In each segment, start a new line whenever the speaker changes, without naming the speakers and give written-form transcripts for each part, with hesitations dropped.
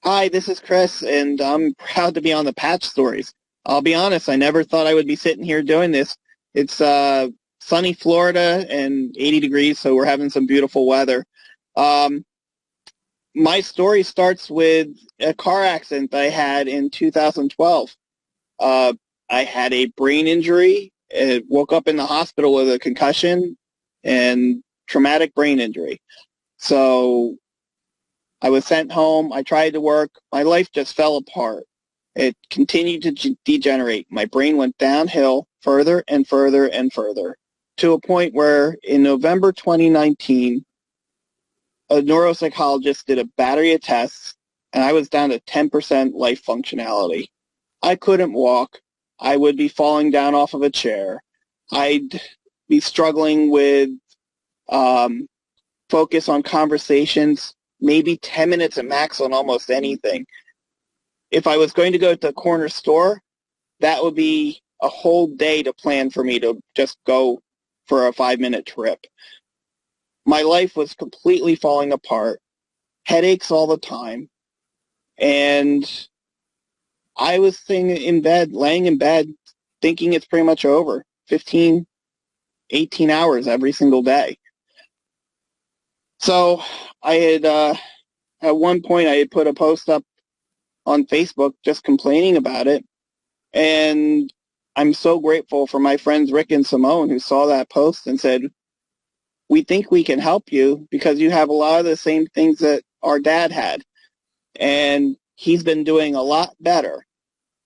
Hi, this is Chris, and I'm proud to be on the Patch Stories. I'll be honest, I never thought I would be sitting here doing this. It's sunny Florida and 80 degrees, so we're having some beautiful weather. Um, my story starts with a car accident I had in 2012. Uh, I had a brain injury, woke up in the hospital with a concussion and traumatic brain injury. So I was sent home. I tried to work. My life just fell apart. It continued to degenerate. My brain went downhill further and further and further to a point where in November 2019, a neuropsychologist did a battery of tests, and I was down to 10% life functionality. I couldn't walk. I would be falling down off of a chair. I'd be struggling with um, focus on conversations, maybe 10 minutes at max on almost anything. If I was going to go to the corner store, that would be a whole day to plan for me to just go for a 5-minute trip. My life was completely falling apart, headaches all the time, and I was laying in bed, thinking it's pretty much over. 15, 18 hours every single day. So I had, at one point, I had put a post up on Facebook just complaining about it. And I'm so grateful for my friends Rick and Simone who saw that post and said, we think we can help you because you have a lot of the same things that our dad had. And he's been doing a lot better.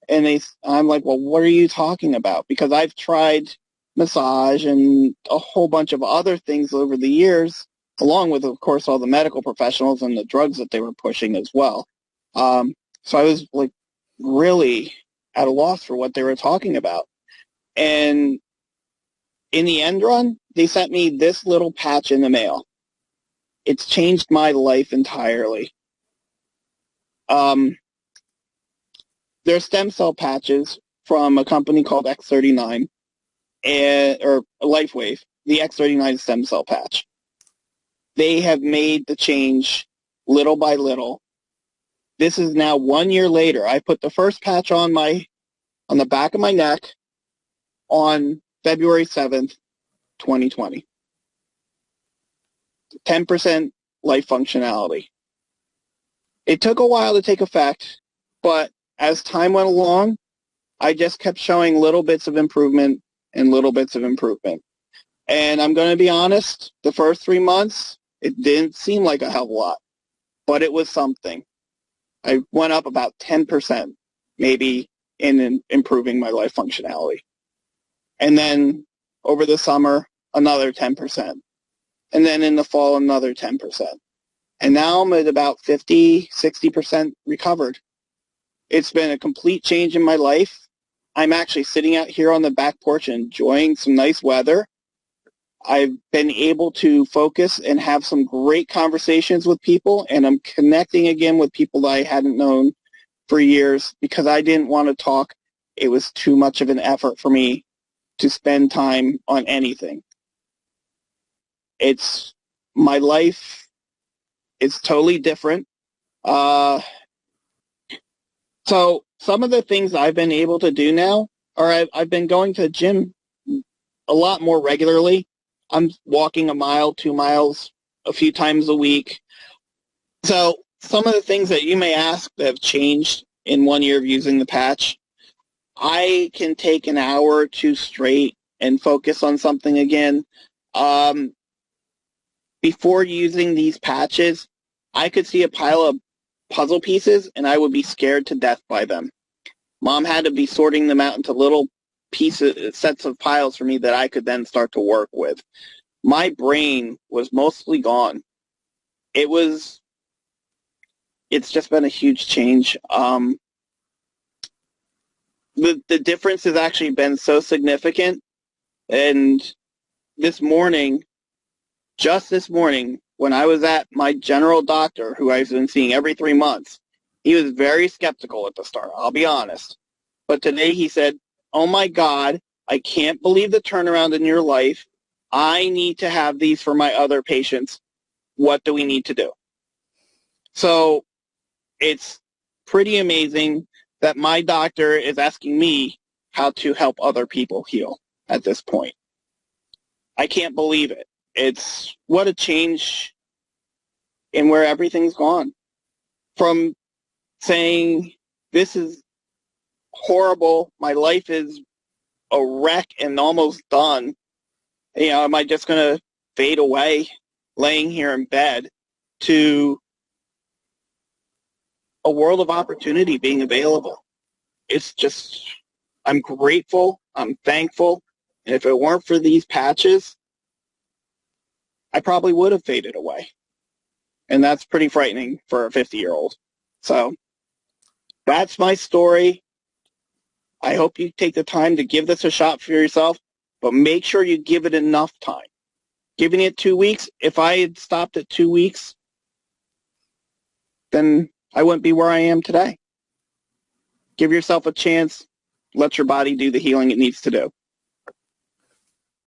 And I'm like, well, what are you talking about? Because I've tried massage and a whole bunch of other things over the years, along with, of course, all the medical professionals and the drugs that they were pushing as well. So I was like really at a loss for what they were talking about. And in the end run, they sent me this little patch in the mail. It's changed my life entirely. They're stem cell patches from a company called X39 or Lifewave, the X39 stem cell patch. They have made the change little by little. This is now 1 year later. I put the first patch on the back of my neck on February 7th, 2020. 10% life functionality. It took a while to take effect, but as time went along, I just kept showing little bits of improvement and little bits of improvement. And I'm going to be honest, the first 3 months, it didn't seem like a hell of a lot, but it was something. I went up about 10%, maybe, in improving my life functionality. And then over the summer, another 10%. And then in the fall, another 10%. And now I'm at about 50, 60% recovered. It's been a complete change in my life. I'm actually sitting out here on the back porch enjoying some nice weather. I've been able to focus and have some great conversations with people, and I'm connecting again with people that I hadn't known for years because I didn't want to talk. It was too much of an effort for me to spend time on anything. It's my life. It's totally different. So some of the things I've been able to do now are I've been going to the gym a lot more regularly. I'm walking a mile, 2 miles a few times a week. So some of the things that you may ask that have changed in 1 year of using the patch, I can take an hour or two straight and focus on something again. Before using these patches, I could see a pile of puzzle pieces and I would be scared to death by them. Mom had to be sorting them out into little pieces, sets of piles for me that I could then start to work with. My brain was mostly gone. It's just been a huge change. The difference has actually been so significant. And just this morning, when I was at my general doctor, who I've been seeing every 3 months, he was very skeptical at the start, I'll be honest. But today he said, oh my God, I can't believe the turnaround in your life. I need to have these for my other patients. What do we need to do? So it's pretty amazing that my doctor is asking me how to help other people heal at this point. I can't believe it. It's what a change in where everything's gone. From saying, this is horrible, my life is a wreck and almost done, am I just going to fade away laying here in bed, to a world of opportunity being available. It's just, I'm grateful, I'm thankful, and if it weren't for these patches, I probably would have faded away. And that's pretty frightening for a 50-year-old. So that's my story. I hope you take the time to give this a shot for yourself, but make sure you give it enough time. Giving it 2 weeks, if I had stopped at 2 weeks, then I wouldn't be where I am today. Give yourself a chance. Let your body do the healing it needs to do.